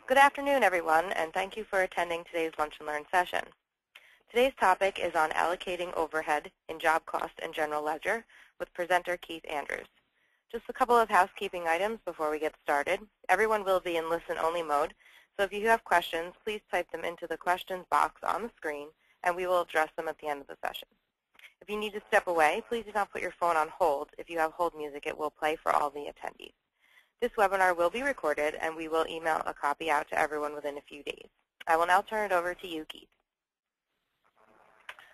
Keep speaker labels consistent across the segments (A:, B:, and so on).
A: Good afternoon, everyone, and thank you for attending today's Lunch and Learn session. Today's topic is on allocating overhead in job cost and general ledger with presenter Keith Andrews. Just a couple of housekeeping items before we get started. Everyone will be in listen-only mode, so if you have questions, please type them into the questions box on the screen, and we will address them at the end of the session. If you need to step away, please do not put your phone on hold. If you have hold music, it will play for all the attendees. This webinar will be recorded, and we will email a copy out to everyone within a few days. I will now turn it over to you, Keith.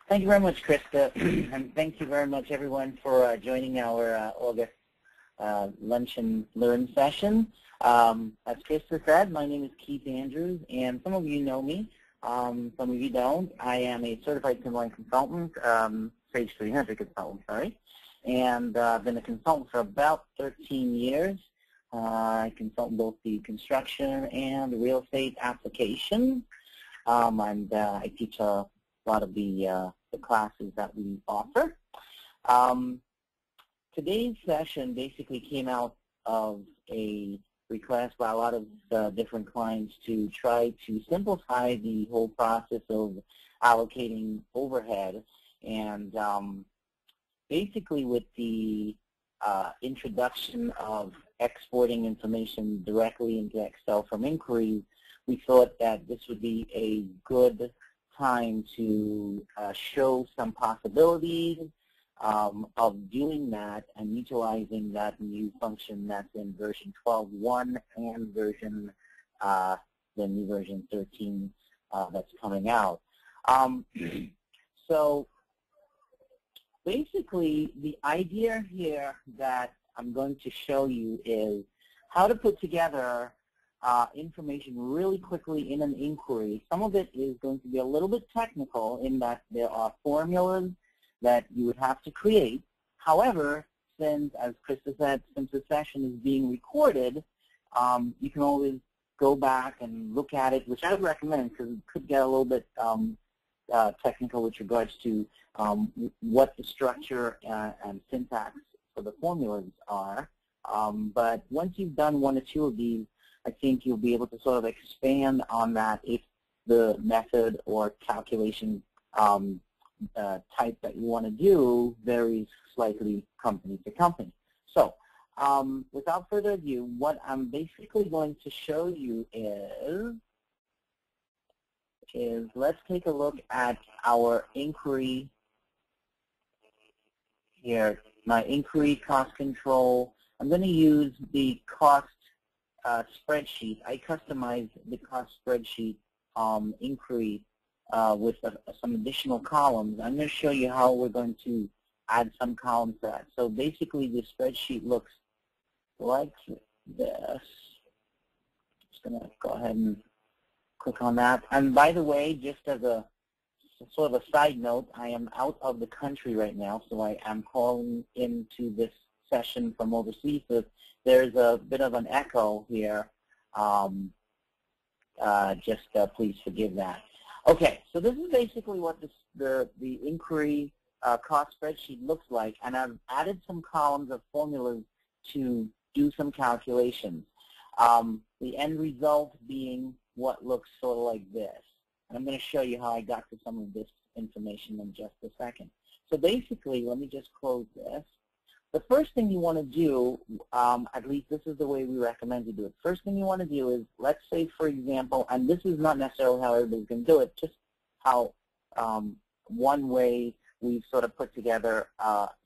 B: Thank you very much, Krista, and thank you very much, everyone, for joining our August Lunch and Learn session. As Krista said, my name is Keith Andrews, and some of you know me. Some of you don't. I am a certified timberline consultant, Sage 300 consultant, sorry, and I've been a consultant for about 13 years. I consult both the construction and real estate application, and I teach a lot of the classes that we offer. Today's session basically came out of a request by a lot of different clients to try to simplify the whole process of allocating overhead, and basically with the introduction of exporting information directly into Excel from inquiries, we thought that this would be a good time to show some possibilities of doing that and utilizing that new function that's in version 12.1 and the new version 13 that's coming out. So basically, the idea here that I'm going to show you is how to put together information really quickly in an inquiry. Some of it is going to be a little bit technical in that there are formulas that you would have to create. However, since, as Krista said, since the session is being recorded, you can always go back and look at it, which I would recommend because it could get a little bit technical with regards to what the structure and syntax for the formulas are. But once you've done one or two of these, I think you'll be able to sort of expand on that if the method or calculation type that you want to do varies slightly company to company. So without further ado, what I'm basically going to show you is let's take a look at our inquiry here. My inquiry cost control. I'm going to use the cost spreadsheet. I customized the cost spreadsheet inquiry with some additional columns. I'm going to show you how we're going to add some columns to that. So basically, the spreadsheet looks like this. Just going to go ahead and click on that. And by the way, just as a sort of a side note, I am out of the country right now, so I am calling into this session from overseas. So there's a bit of an echo here. Please forgive that. Okay, so this is basically what the inquiry cost spreadsheet looks like, and I've added some columns of formulas to do some calculations. The end result being what looks sort of like this. And I'm going to show you how I got to some of this information in just a second. So basically, let me just close this. The first thing you want to do, at least this is the way we recommend to do it. First thing you want to do is, let's say, for example, and this is not necessarily how everybody's going to do it, just how one way we've sort of put together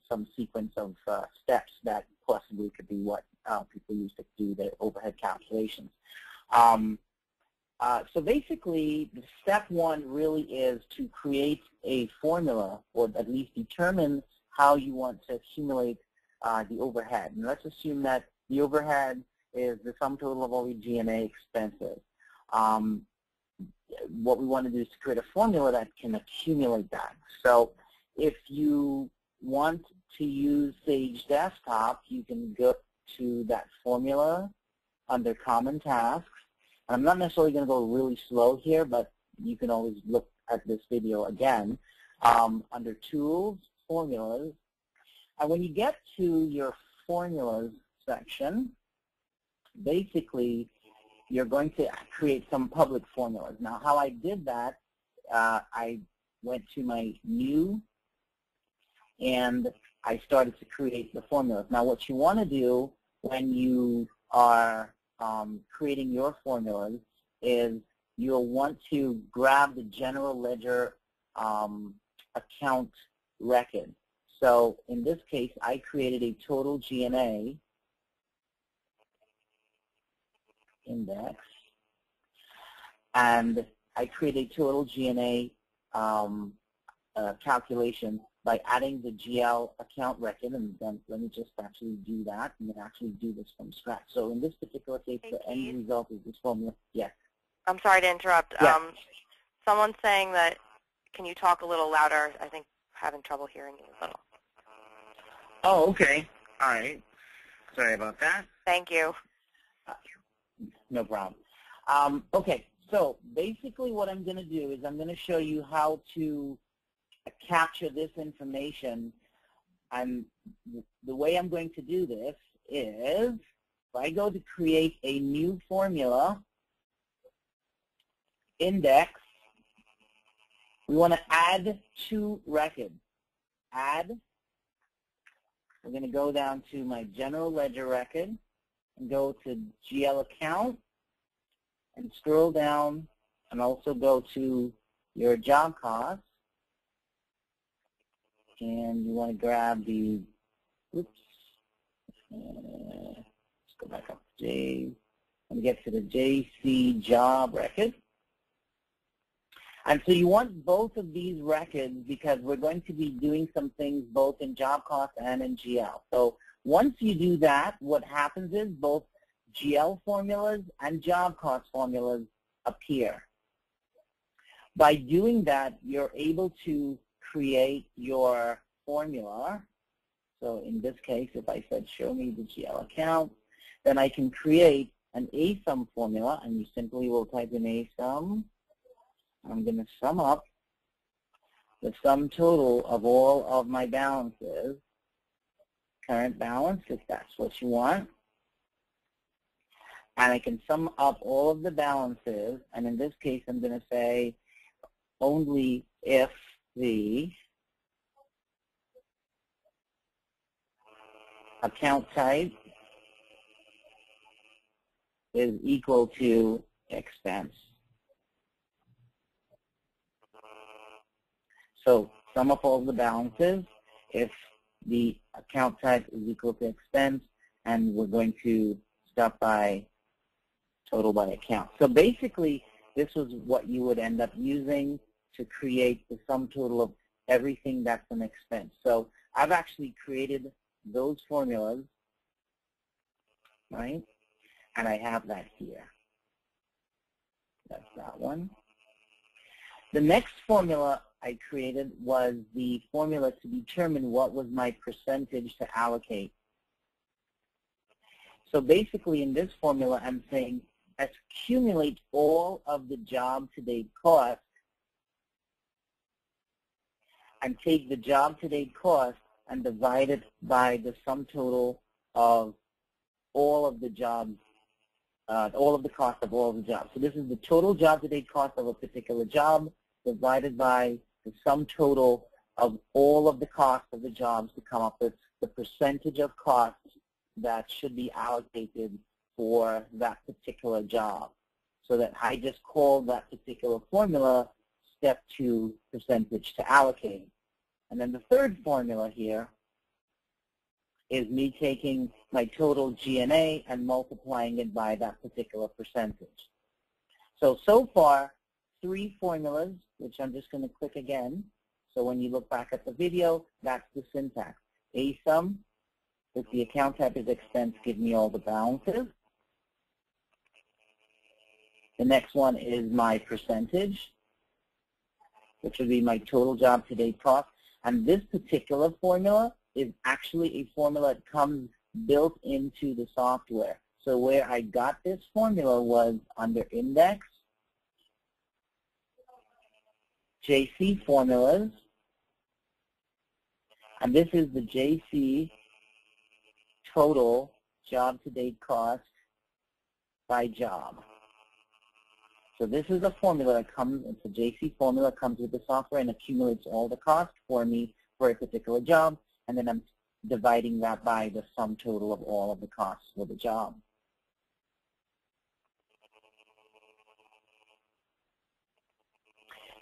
B: some sequence of steps that possibly could be what people use to do their overhead calculations. So basically, step one really is to create a formula, or at least determine how you want to accumulate the overhead. And let's assume that the overhead is the sum total of all your G&A expenses. What we want to do is to create a formula that can accumulate that. So if you want to use Sage Desktop, you can go to that formula under Common Tasks. I'm not necessarily going to go really slow here, but you can always look at this video again. Under Tools, Formulas, and when you get to your Formulas section, basically you're going to create some public formulas. Now, how I did that, I went to my new, and I started to create the formulas. Now, what you want to do when you are creating your formulas is you'll want to grab the general ledger account record. So in this case, I created a total G&A index, and I created a total G&A calculation by adding the GL account record, and then let me just actually do that and then actually do this from scratch. So in this particular case, the end result is this formula. Yes.
A: I'm sorry to interrupt.
B: Yes.
A: Someone's saying that, can you talk a little louder? I think I'm having trouble hearing you a little.
B: Oh, okay. All right. Sorry about that.
A: Thank you.
B: No problem. Okay, so basically what I'm going to do is I'm going to show you how to capture this information. And the way I'm going to do this is if I go to create a new formula index, we want to add two records. Add. We're going to go down to my general ledger record and go to GL account and scroll down and also go to your job costs. And you want to grab the, oops, let's go back up to J, and get to the JC job record. And so you want both of these records because we're going to be doing some things both in job cost and in GL. So once you do that, what happens is both GL formulas and job cost formulas appear. By doing that, you're able to create your formula. So in this case, if I said show me the GL account, then I can create an ASUM formula, and you simply will type in ASUM. I'm going to sum up the sum total of all of my balances, current balance, if that's what you want. And I can sum up all of the balances, and in this case I'm going to say only if the account type is equal to expense. So sum up all the balances if the account type is equal to expense, and we're going to start by total by account. So basically, this was what you would end up using to create the sum total of everything that's an expense. So I've actually created those formulas, right? And I have that here. That's that one. The next formula I created was the formula to determine what was my percentage to allocate. So basically in this formula I'm saying accumulate all of the job-to-date costs and take the job-to-date cost and divide it by the sum total of all of the jobs, all of the cost of all of the jobs. So this is the total job-to-date cost of a particular job divided by the sum total of all of the costs of the jobs to come up with the percentage of costs that should be allocated for that particular job. So that I just call that particular formula step 2 percentage to allocate. And then the third formula here is me taking my total G&A and multiplying it by that particular percentage. So far, 3 formulas, which I'm just going to click again. So when you look back at the video, that's the syntax. ASUM, if the account type is expense, give me all the balances. The next one is my percentage, which would be my total job-to-date cost. And this particular formula is actually a formula that comes built into the software. So where I got this formula was under Index, JC Formulas, and this is the JC total job-to-date cost by job. So this is a formula that comes, it's a JC formula, comes with the software and accumulates all the costs for me for a particular job, and then I'm dividing that by the sum total of all of the costs for the job.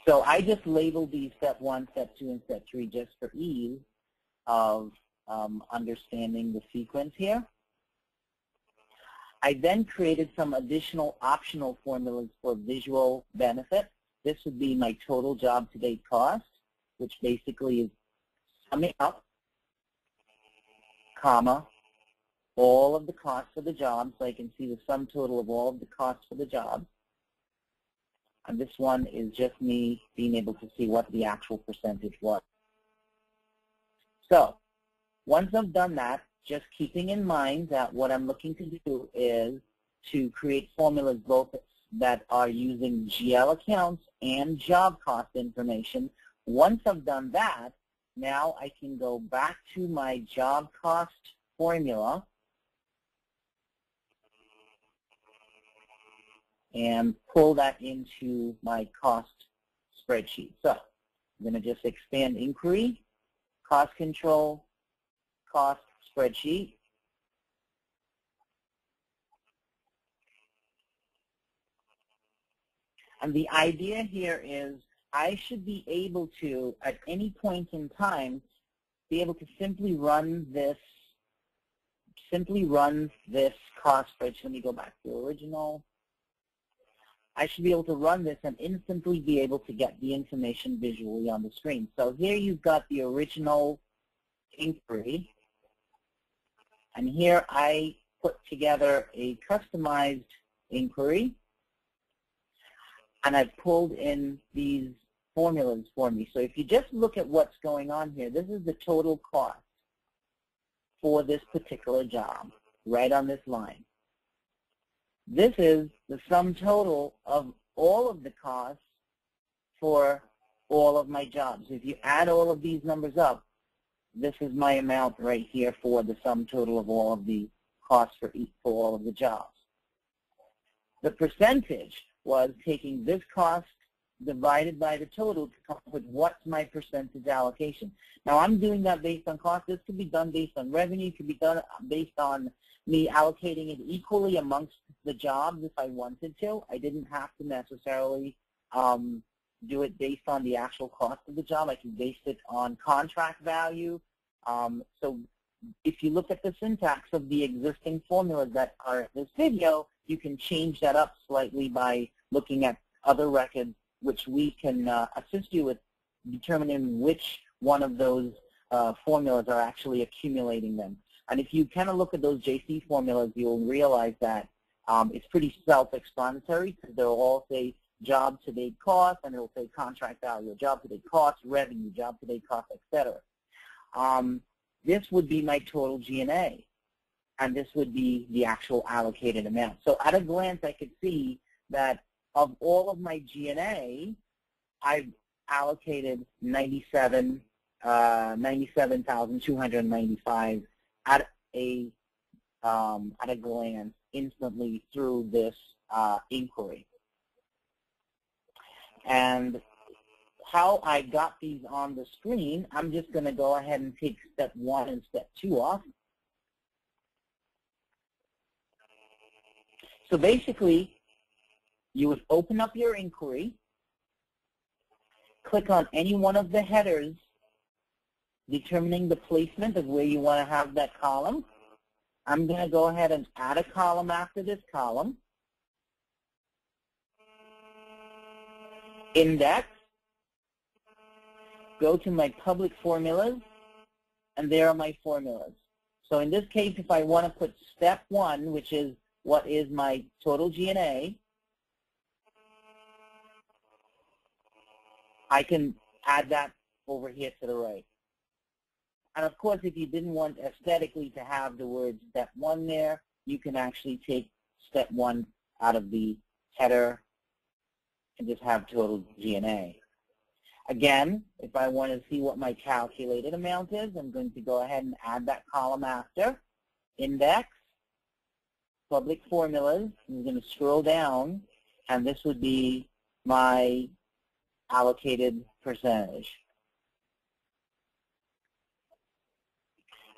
B: So I just labeled these step 1, step 2, and step 3 just for ease of understanding the sequence here. I then created some additional optional formulas for visual benefit. This would be my total job to date cost, which basically is summing up, comma, all of the costs for the job, so I can see the sum total of all of the costs for the job. And this one is just me being able to see what the actual percentage was. So once I've done that, just keeping in mind that what I'm looking to do is to create formulas both that are using GL accounts and job cost information. Once I've done that, now I can go back to my job cost formula and pull that into my cost spreadsheet. So I'm going to just expand inquiry, cost control, cost spreadsheet. And the idea here is I should be able to, at any point in time, be able to simply run this cost spreadsheet. Let me go back to the original. I should be able to run this and instantly be able to get the information visually on the screen. So here you've got the original inquiry, and here I put together a customized inquiry, and I've pulled in these formulas for me. So if you just look at what's going on here, this is the total cost for this particular job, right on this line. This is the sum total of all of the costs for all of my jobs. If you add all of these numbers up, this is my amount right here for the sum total of all of the costs for all of the jobs. The percentage was taking this cost divided by the total to come up with what's my percentage allocation. Now I'm doing that based on cost. This could be done based on revenue. It could be done based on me allocating it equally amongst the jobs if I wanted to. I didn't have to necessarily do it based on the actual cost of the job. I can base it on contract value. So if you look at the syntax of the existing formulas that are in this video, you can change that up slightly by looking at other records, which we can assist you with determining which one of those formulas are actually accumulating them. And if you kind of look at those JC formulas, you'll realize that it's pretty self-explanatory, because they'll all say job to date cost, and it'll say contract value, job to date cost, revenue, job to date cost, etc. This would be my total G&A, and this would be the actual allocated amount. So at a glance, I could see that of all of my G&A, I've allocated 97,295 at a glance instantly through this inquiry. And how I got these on the screen, I'm just going to go ahead and take step 1 and step 2 off. So basically, you would open up your inquiry, click on any one of the headers, determining the placement of where you want to have that column. I'm going to go ahead and add a column after this column. Index. Go to my public formulas, and there are my formulas. So in this case, if I want to put step 1, which is what is my total G&A, I can add that over here to the right. And of course, if you didn't want aesthetically to have the word step 1 there, you can actually take step 1 out of the header and just have total G&A. Again, if I want to see what my calculated amount is, I'm going to go ahead and add that column after. Index, public formulas. I'm going to scroll down, and this would be my allocated percentage.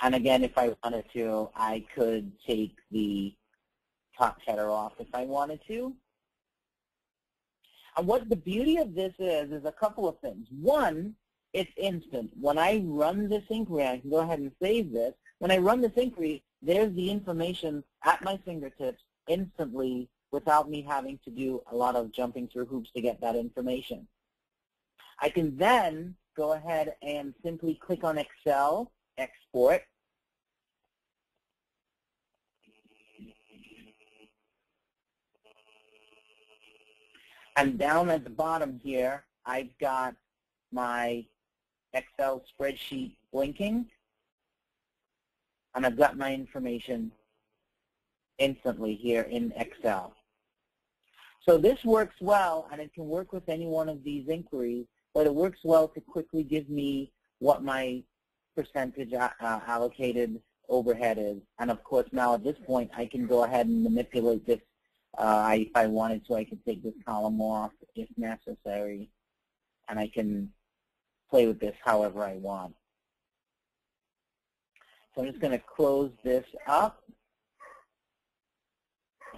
B: And again, if I wanted to, I could take the top header off if I wanted to. And what the beauty of this is a couple of things. One, it's instant. When I run this inquiry, I can go ahead and save this. When I run this inquiry, there's the information at my fingertips instantly without me having to do a lot of jumping through hoops to get that information. I can then go ahead and simply click on Excel, Export. And down at the bottom here, I've got my Excel spreadsheet blinking, and I've got my information instantly here in Excel. So this works well, and it can work with any one of these inquiries, but it works well to quickly give me what my percentage allocated overhead is. And of course, now at this point, I can go ahead and manipulate this. If I wanted to, I could take this column off if necessary, and I can play with this however I want. So I'm just going to close this up.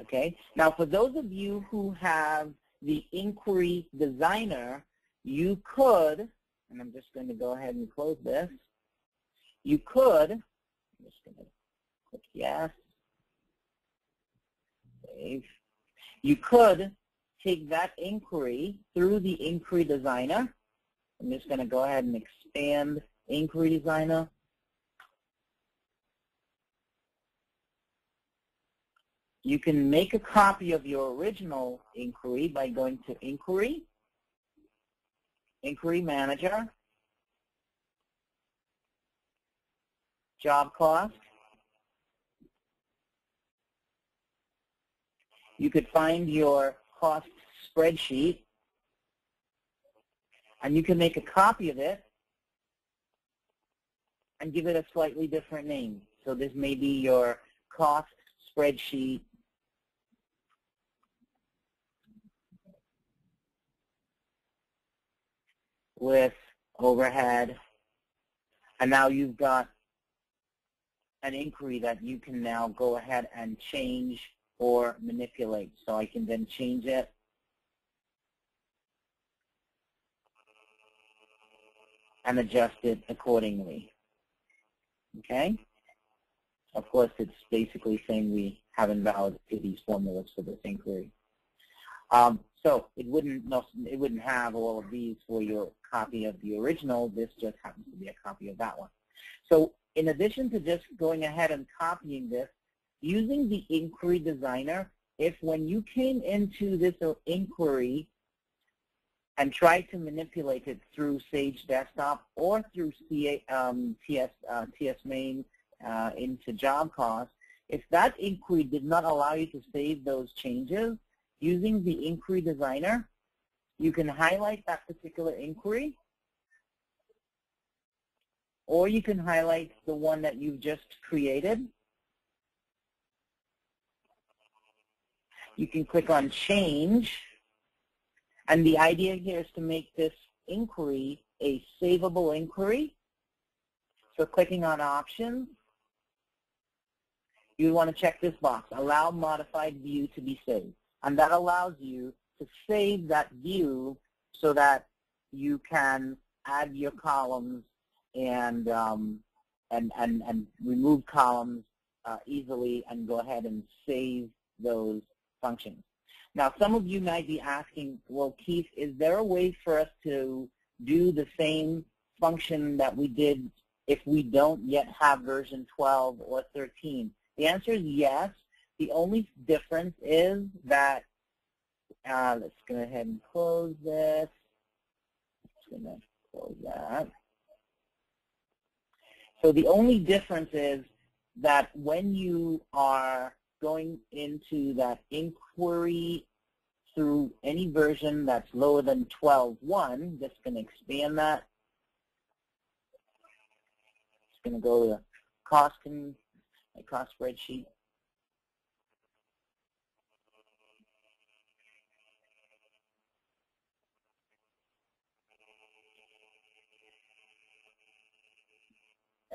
B: Okay. Now, for those of you who have the Inquiry Designer, you could, and I'm just going to go ahead and close this, you could, I'm just going to click yes, save. You could take that inquiry through the Inquiry Designer. I'm just going to go ahead and expand Inquiry Designer. You can make a copy of your original inquiry by going to Inquiry, Inquiry Manager, Job Cost. You could find your cost spreadsheet, and you can make a copy of it and give it a slightly different name. So this may be your cost spreadsheet with overhead, and now you've got an inquiry that you can now go ahead and change or manipulate. So I can then change it and adjust it accordingly. Okay? Of course, it's basically saying we haven't validated these formulas for this inquiry. So it wouldn't have all of these for your copy of the original. This just happens to be a copy of that one. So in addition to just going ahead and copying this, using the Inquiry Designer, if when you came into this inquiry and tried to manipulate it through Sage Desktop or through TS Main into Job Cost, if that inquiry did not allow you to save those changes, using the Inquiry Designer, you can highlight that particular inquiry, or you can highlight the one that you've just created. You can click on Change, and the idea here is to make this inquiry a savable inquiry. So clicking on Options, you want to check this box, Allow Modified View to be saved. And that allows you to save that view so that you can add your columns and remove columns easily and go ahead and save those functions. Now, some of you might be asking, well, Keith, is there a way for us to do the same function that we did if we don't yet have version 12 or 13? The answer is yes. The only difference is that, let's go ahead and close this. Just going to close that. So the only difference is that when you are going into that inquiry through any version that's lower than 12.1, just going to expand that. It's going to go to cost spreadsheet.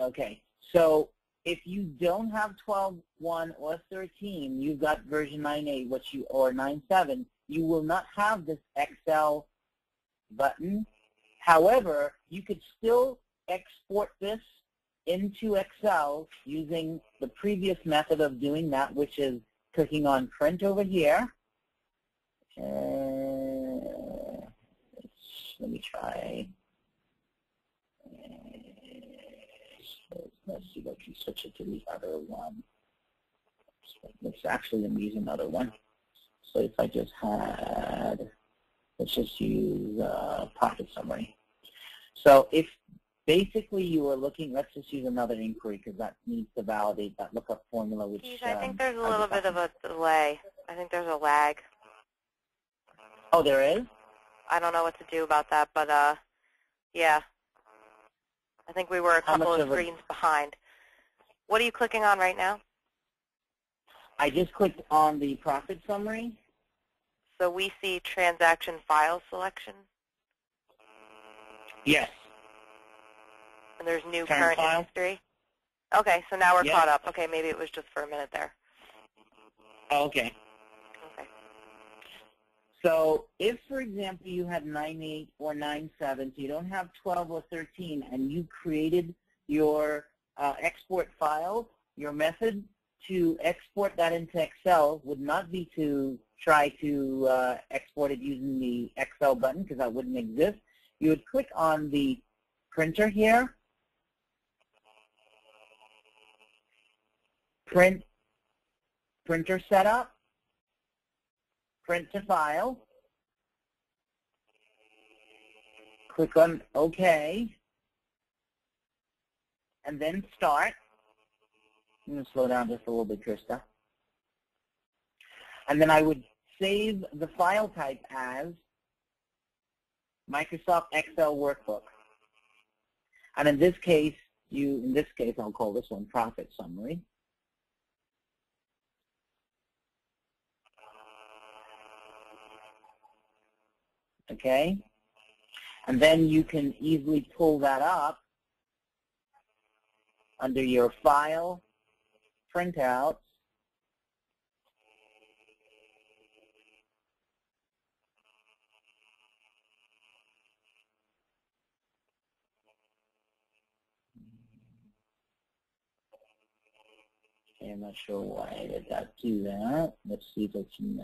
B: Okay, so if you don't have 12.1 or 13, you've got version 9.8, or 9.7, you will not have this Excel button. However, you could still export this into Excel using the previous method of doing that, which is clicking on Print over here. Let me try. Let's see if I can switch it to the other one. Let's actually use another one. So if I just had, let's just use profit summary. So if basically you were looking, let's just use another inquiry because that needs to validate that lookup formula. Which
A: Keith, I think there's a little bit of a delay. I think there's a lag.
B: Oh, there is?
A: I don't know what to do about that, but yeah. I think we were a couple of screens behind. What are you clicking on right now?
B: I just clicked on the profit summary.
A: So we see transaction file selection.
B: Yes.
A: And there's new current history. Okay, so now we're caught up. Okay, maybe it was just for a minute there.
B: Oh, okay.
A: Okay.
B: So if, for example, you had 9.8 or 9.7, so you don't have 12 or 13, and you created your export file, your method to export that into Excel would not be to try to export it using the Excel button, because that wouldn't exist. You would click on the printer here, printer setup, print to file, click on OK, and then start. I'm going to slow down just a little bit, Krista. And then I would save the file type as Microsoft Excel Workbook. And in this case, I'll call this one Profit Summary. Okay? And then you can easily pull that up under your File, Printouts, I'm not sure why I did that. Do that. Let's see if I can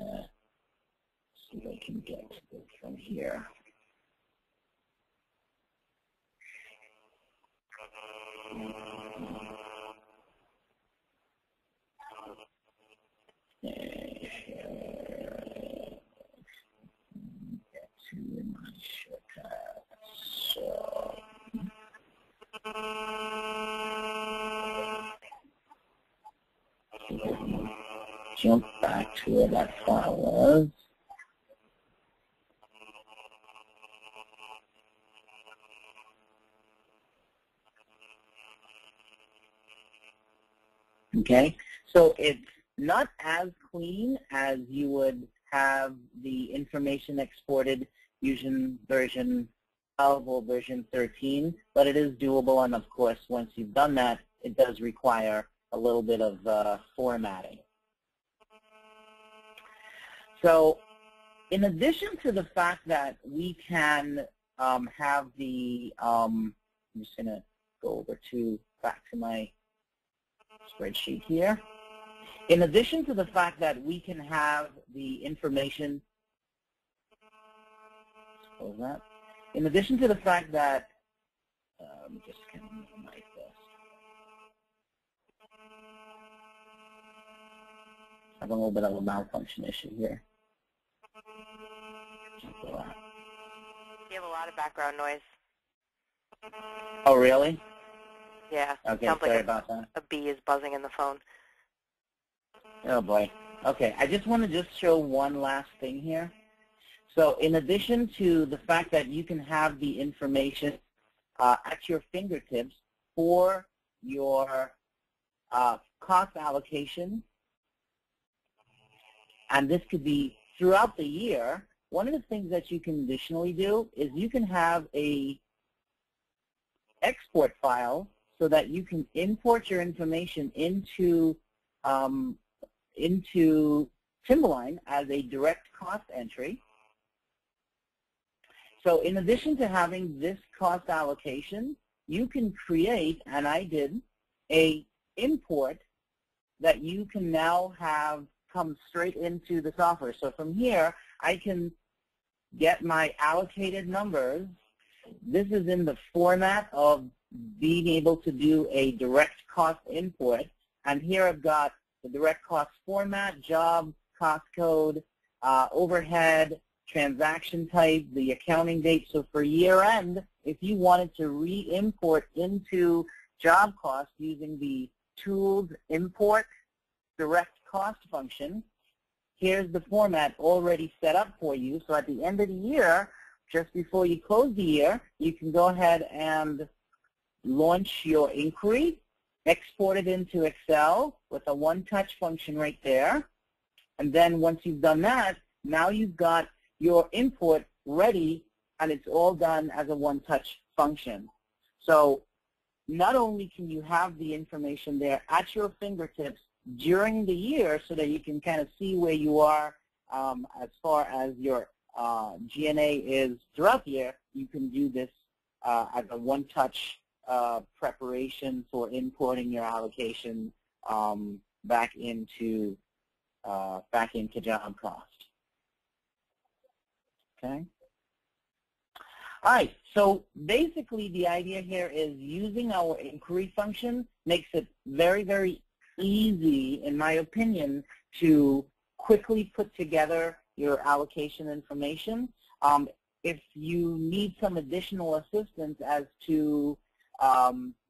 B: get it from here. Get to my shortcut. So. Jump back to where that file was. Okay, so it's not as clean as you would have the information exported using version 12 or version 13, but it is doable, and of course, once you've done that, it does require a little bit of formatting. So in addition to the fact that we can have the, I'm just going to go over back to my spreadsheet here. In addition to the fact that we can have the information, close that. In addition to the fact that, let me just kind of minimize this. I have a little bit of a malfunction issue here.
A: You have a lot of background noise.
B: Oh, really?
A: Yeah.
B: Okay,
A: sounds
B: sorry
A: like
B: about that.
A: A bee is buzzing in the phone.
B: Oh, boy. Okay, I just want to show one last thing here. So in addition to the fact that you can have the information at your fingertips for your cost allocation, and this could be throughout the year, one of the things that you can additionally do is you can have a export file so that you can import your information into Timberline as a direct cost entry. So in addition to having this cost allocation, you can create, and I did, a import that you can now have come straight into the software. So from here, I can get my allocated numbers. This is in the format of being able to do a direct cost import. And here I've got the direct cost format, job, cost code, overhead, transaction type, the accounting date. So for year end, if you wanted to re-import into job cost using the tools import direct cost function, here's the format already set up for you. So at the end of the year, just before you close the year, you can go ahead and launch your inquiry, export it into Excel with a one-touch function right there. And then once you've done that, now you've got your import ready, and it's all done as a one-touch function. So not only can you have the information there at your fingertips during the year so that you can kind of see where you are as far as your G&A is throughout the year, you can do this as a one-touch preparation for importing your allocation back into job cost. Okay. All right. So basically, the idea here is using our inquiry function makes it very, very easy, in my opinion, to quickly put together your allocation information. If you need some additional assistance as to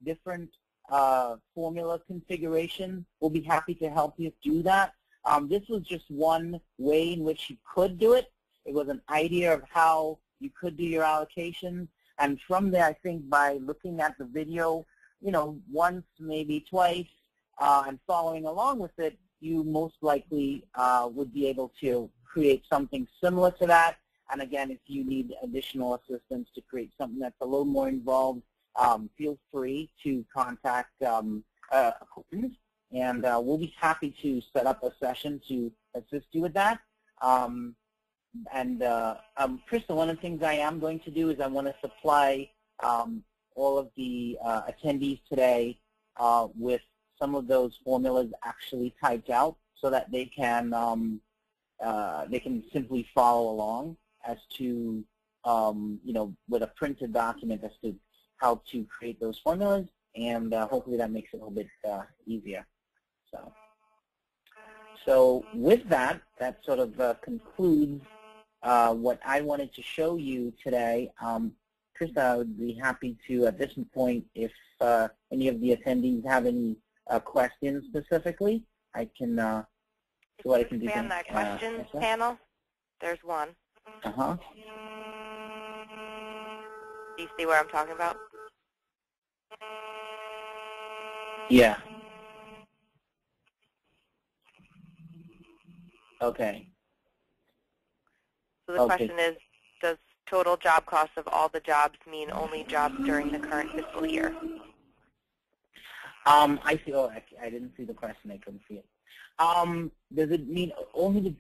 B: different formula configuration, we'll be happy to help you do that. This was just one way in which you could do it. It was an idea of how you could do your allocation. And from there, I think by looking at the video, you know, once, maybe twice, and following along with it, you most likely would be able to create something similar to that. And again, if you need additional assistance to create something that's a little more involved, feel free to contact Allocating, and we'll be happy to set up a session to assist you with that. Krista, one of the things I am going to do is I want to supply all of the attendees today with some of those formulas actually typed out so that they can simply follow along as to, you know, with a printed document as to how to create those formulas, and hopefully that makes it a little bit easier. So with that, that sort of concludes what I wanted to show you today. Krista, I would be happy to, at this point, if any of the attendees have any questions specifically, I can see what I can do.
A: Expand that questions panel. There's one.
B: Uh-huh.
A: Do you see what I'm talking about?
B: Yeah. Okay.
A: So the question is, does total job cost of all the jobs mean only jobs during the current fiscal year?
B: I see. Oh, I didn't see the question. I couldn't see it. Does it mean only the,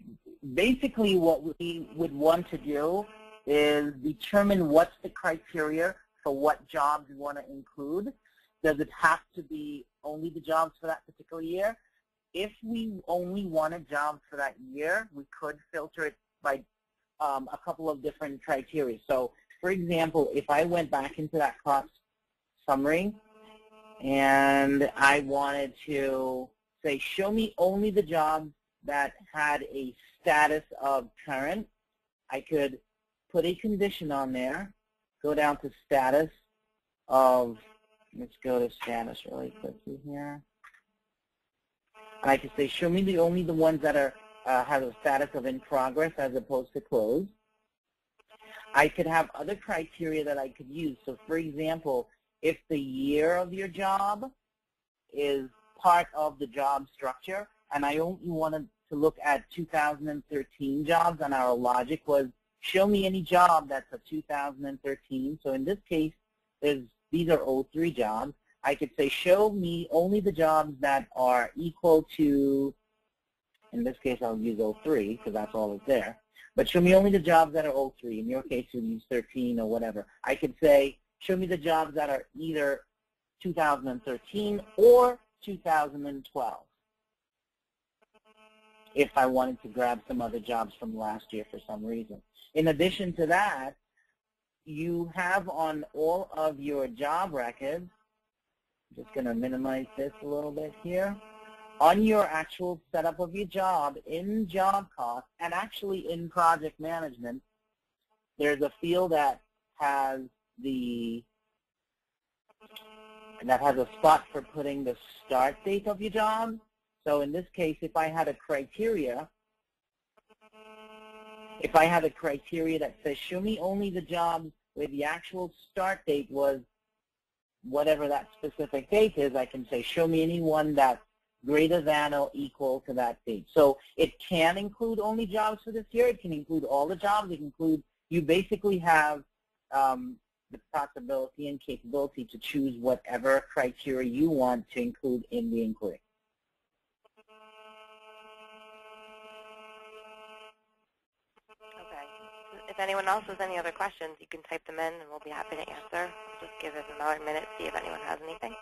B: basically what we would want to do is determine what's the criteria for what jobs we want to include. Does it have to be only the jobs for that particular year? If we only wanted jobs for that year, we could filter it by a couple of different criteria. So, for example, if I went back into that cost summary and I wanted to say, show me only the jobs that had a status of current, I could put a condition on there, go down to status of, let's go to status really quickly here. And I could say, show me only the ones that are have a status of in progress as opposed to closed. I could have other criteria that I could use. So, for example, if the year of your job is part of the job structure, and I only wanted to look at 2013 jobs, and our logic was, show me any job that's a 2013. So in this case, these are 03 jobs. I could say show me only the jobs that are equal to, in this case I'll use 03 because that's all that's there, but show me only the jobs that are 03. In your case you'll use 13 or whatever. I could say show me the jobs that are either 2013 or 2012 if I wanted to grab some other jobs from last year for some reason. In addition to that, you have on all of your job records, I'm just going to minimize this a little bit here, on your actual setup of your job in job costs and actually in project management, there's a field that has a spot for putting the start date of your job. So in this case, if I had a criteria that says show me only the jobs where the actual start date was whatever that specific date is, I can say show me any one that's greater than or equal to that date. So it can include only jobs for this year. It can include all the jobs. It can include, you basically have the possibility and capability to choose whatever criteria you want to include in the inquiry.
A: Okay. If anyone else has any other questions, you can type them in and we'll be happy to answer. Just give it another minute, see if anyone has anything.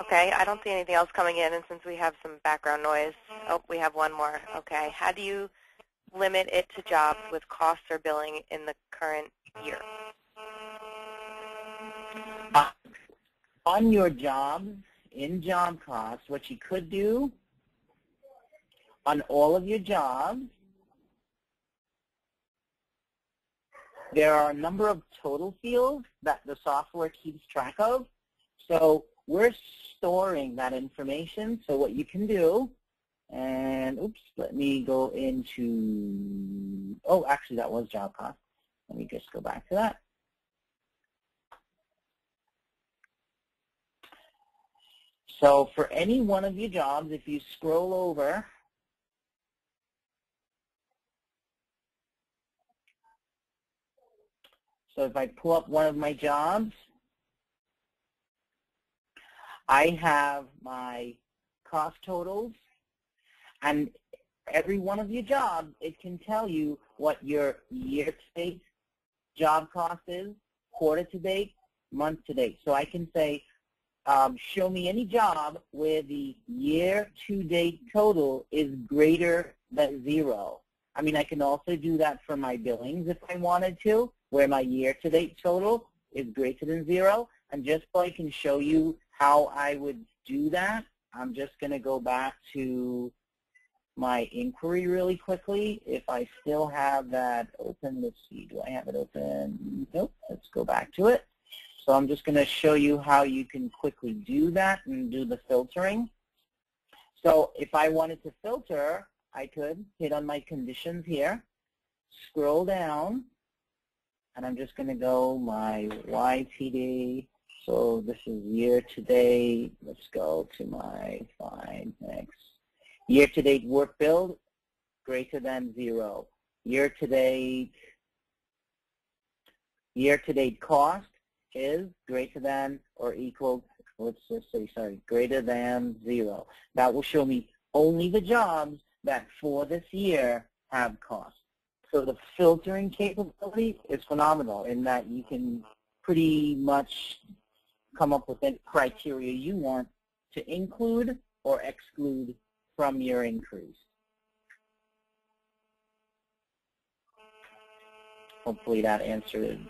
A: Okay, I don't see anything else coming in, and since we have some background noise, oh, we have one more. Okay, how do you limit it to jobs with costs or billing in the current year?
B: On your jobs, in job costs, what you could do on all of your jobs, there are a number of total fields that the software keeps track of. So we're storing that information. So what you can do, and oops, let me go into, oh, actually that was job cost. Let me just go back to that. So for any one of your jobs, if you scroll over, so if I pull up one of my jobs, I have my cost totals, and every one of your jobs, it can tell you what your year-to-date job cost is, quarter-to-date, month-to-date. So I can say, show me any job where the year-to-date total is greater than 0. I mean, I can also do that for my billings if I wanted to, where my year-to-date total is greater than 0. And just so I can show you how I would do that, I'm just going to go back to my inquiry really quickly. If I still have that open, let's see, do I have it open? Nope, let's go back to it. So I'm just going to show you how you can quickly do that and do the filtering. So if I wanted to filter, I could hit on my conditions here, scroll down, and I'm just going to go my YTD. So this is year-to-date. Let's go to my fine next. Year-to-date work billed greater than 0. Year-to-date cost is greater than or equal, let's just say, sorry, greater than 0. That will show me only the jobs that for this year have cost. So the filtering capability is phenomenal in that you can pretty much come up with any criteria you want to include or exclude from your inquiries. Hopefully that answered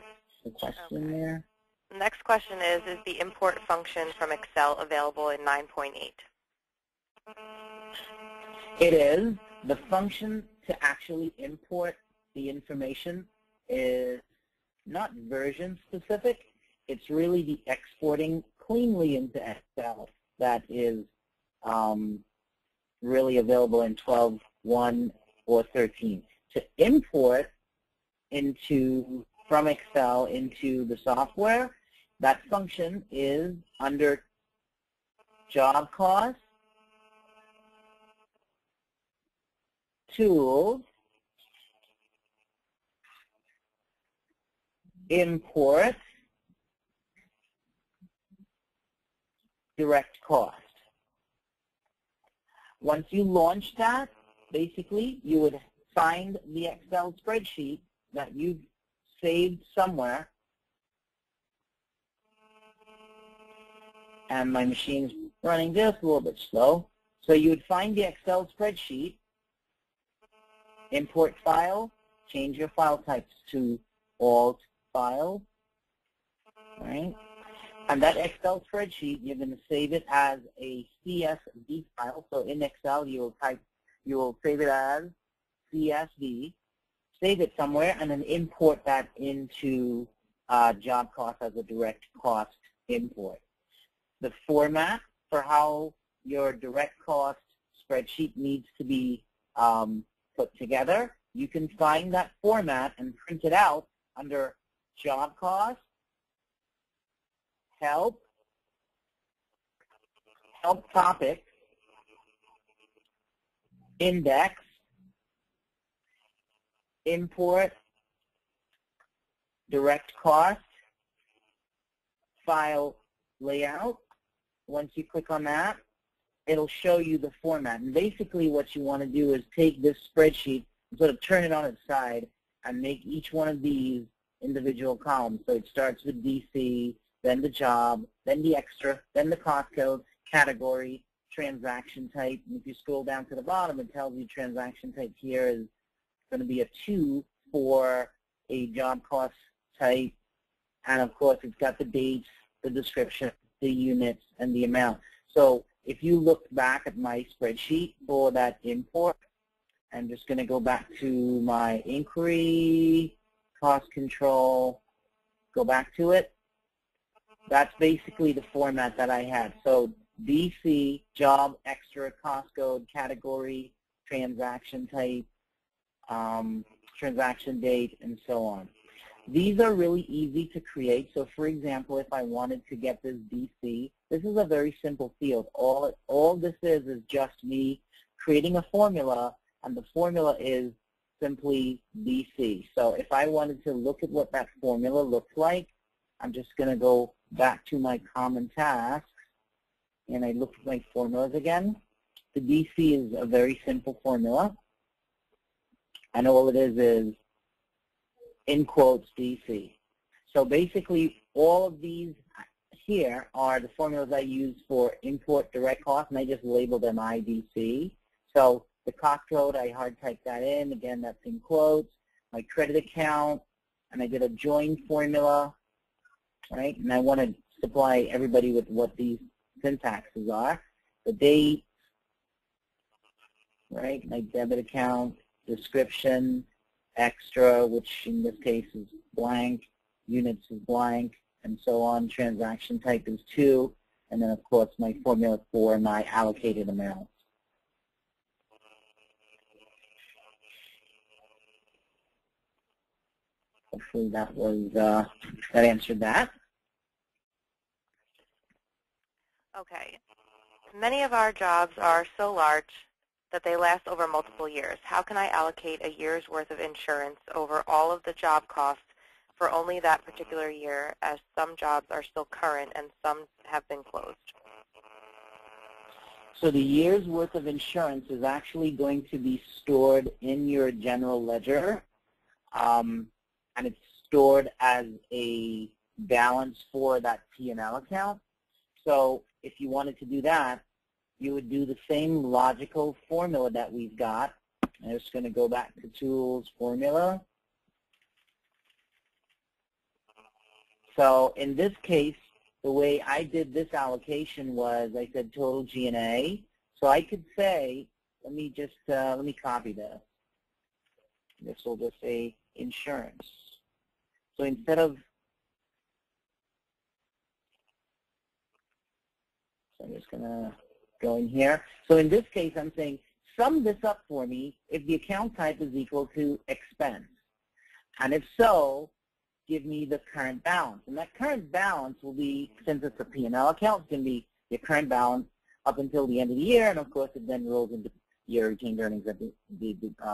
B: the question there.
A: The next question is the import function from Excel available in 9.8?
B: It is. The function to actually import the information is not version specific. It's really the exporting cleanly into Excel that is really available in 12.1 or 13. To import from Excel into the software, that function is under job cost, Tools, Import, Direct Cost. Once you launch that, basically, you would find the Excel spreadsheet that you've saved somewhere. And my machine's running just a little bit slow. So you would find the Excel spreadsheet, import file, change your file types to alt file, right? And that Excel spreadsheet, you're going to save it as a CSV file. So in Excel, you will save it as CSV, save it somewhere, and then import that into job cost as a direct cost import. The format for how your direct cost spreadsheet needs to be put together, you can find that format and print it out under job cost, help topic, index, import, direct cost, file layout. Once you click on that, it'll show you the format. And basically what you want to do is take this spreadsheet and sort of turn it on its side and make each one of these individual columns. So it starts with DC, then the job, then the extra, then the cost code, category, transaction type. And if you scroll down to the bottom, it tells you transaction type here is going to be a 2 for a job cost type. And of course, it's got the dates, the description, the units, and the amount. So if you look back at my spreadsheet for that import, I'm just going to go back to my inquiry, cost control, go back to it. That's basically the format that I had. So DC, job, extra, cost code, category, transaction type, transaction date, and so on. These are really easy to create. So for example, if I wanted to get this DC, this is a very simple field. All this is just me creating a formula, and the formula is simply DC. So if I wanted to look at what that formula looks like, I'm just going to go back to my common tasks, and I look at my formulas again. The DC is a very simple formula, and all it is in quotes DC. So basically, all of these here are the formulas I use for import direct cost, and I just label them IDC. So the cost code, I hard type that in. Again, that's in quotes. My credit account, and I did a join formula, right? And I want to supply everybody with what these syntaxes are. The date, right? My debit account, description, extra, which in this case is blank, units is blank, and so on. Transaction type is 2, and then of course my formula for my allocated amounts. Hopefully that was that answered that.
A: Okay. Many of our jobs are so large that they last over multiple years. How can I allocate a year's worth of insurance over all of the job costs for only that particular year, as some jobs are still current and some have been closed?
B: So the year's worth of insurance is actually going to be stored in your general ledger, and it's stored as a balance for that P&L account. So if you wanted to do that, you would do the same logical formula that we've got. I'm just going to go back to Tools, Formula. So in this case, the way I did this allocation was I said total G&A. So I could say, let me copy this. This will just say insurance. So instead of, so I'm just going to go in here. So in this case, I'm saying sum this up for me if the account type is equal to expense. And if so, give me the current balance. And that current balance will be, since it's a P&L account, it's going to be your current balance up until the end of the year, and of course it then rolls into your retained earnings at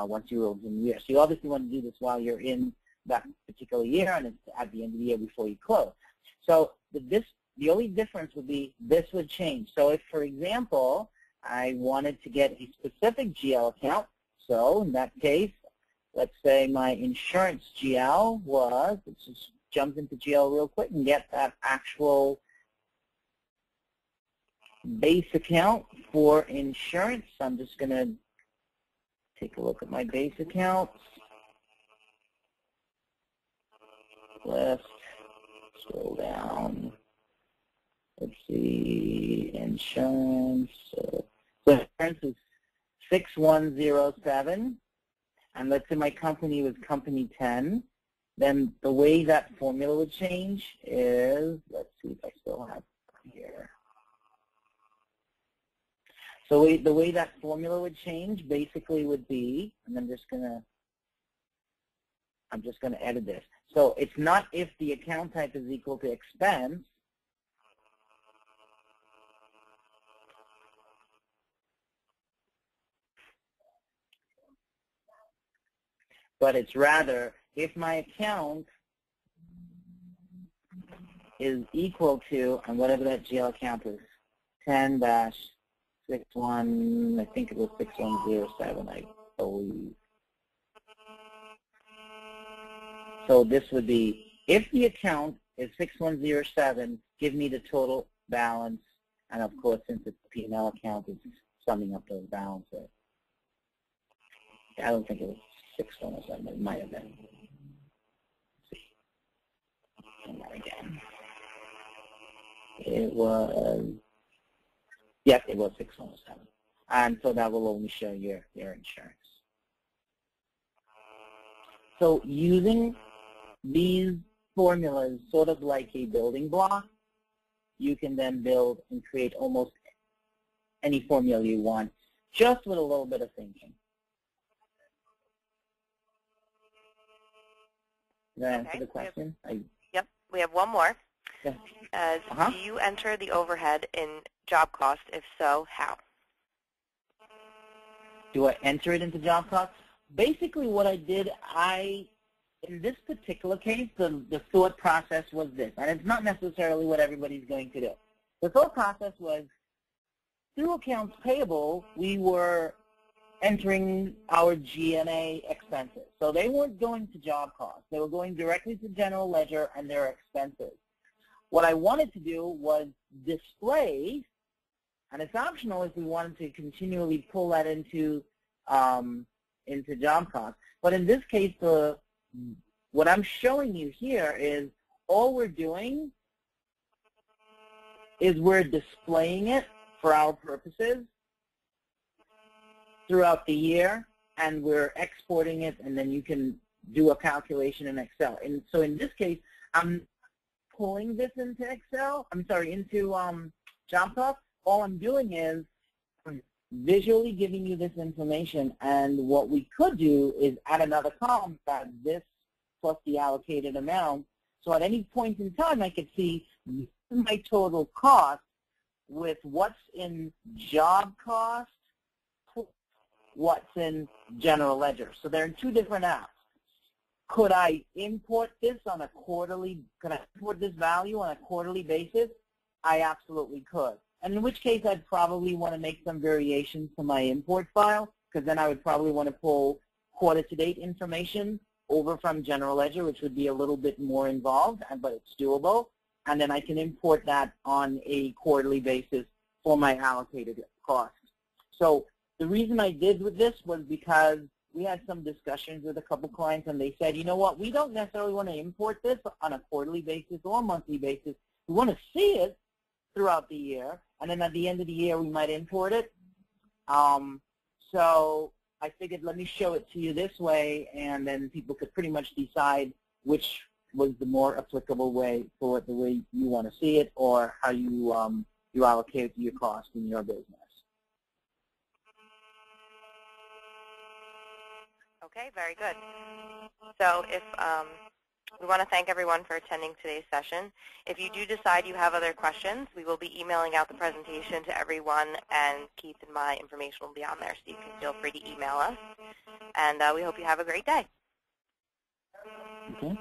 B: once you roll in the year. So you obviously want to do this while you're in that particular year, and it's at the end of the year before you close. So the only difference would be this would change. So if, for example, I wanted to get a specific GL account, so in that case, let's say my insurance GL was, let's just jump into GL real quick and get that actual base account for insurance. I'm just going to take a look at my base accounts. Left, scroll down. Let's see, insurance. So insurance is 6107, and let's say my company was company 10. Then the way that formula would change is, let's see if I still have it here. So the way that formula would change basically would be, and I'm just gonna edit this. So it's not if the account type is equal to expense, but it's rather if my account is equal to, and whatever that GL account is, 10-61, I think it was 6107, I believe. So this would be, if the account is 6107, give me the total balance, and of course, since it's a P&L account, it's summing up those balances. I don't think it was 6107, but it might have been. Let's see. And that again. It was, yes, it was 6107. And so that will only show your insurance. So using these formulas sort of like a building block, you can then build and create almost any formula you want, just with a little bit of thinking. Did I answer the question?
A: Yep, we have one more.
B: Yeah.
A: Do you enter the overhead in job cost? If so, how?
B: Do I enter it into job cost? Basically what I did, in this particular case, the thought process was this, and it's not necessarily what everybody's going to do. The thought process was, through accounts payable, we were entering our G&A expenses. So they weren't going to job costs. They were going directly to general ledger and their expenses. What I wanted to do was display, and it's optional if we wanted to continually pull that into job costs. But in this case, what I'm showing you here is all we're doing is we're displaying it for our purposes throughout the year, and we're exporting it, and then you can do a calculation in Excel. And so in this case, I'm pulling this into Excel, into job costs. All I'm doing is visually giving you this information, and what we could do is add another column that this plus the allocated amount. So at any point in time, I could see my total cost with what's in job cost, what's in general ledger. So they're in two different apps. Could I import this on a quarterly, could I import this value on a quarterly basis? I absolutely could. And in which case I'd probably want to make some variations to my import file, because then I would probably want to pull quarter-to-date information over from general ledger, which would be a little bit more involved, but it's doable. And then I can import that on a quarterly basis for my allocated costs. So the reason I did with this was because we had some discussions with a couple clients, and they said, you know what, we don't necessarily want to import this on a quarterly basis or monthly basis. We want to see it throughout the year, and then at the end of the year we might import it. So I figured let me show it to you this way, and then people could pretty much decide which was the more applicable way for the way you want to see it, or how you allocate your cost in your business.
A: Okay, very good. So if We want to thank everyone for attending today's session. If you do decide you have other questions, we will be emailing out the presentation to everyone, and Keith and my information will be on there, so you can feel free to email us. And we hope you have a great day.
B: Okay.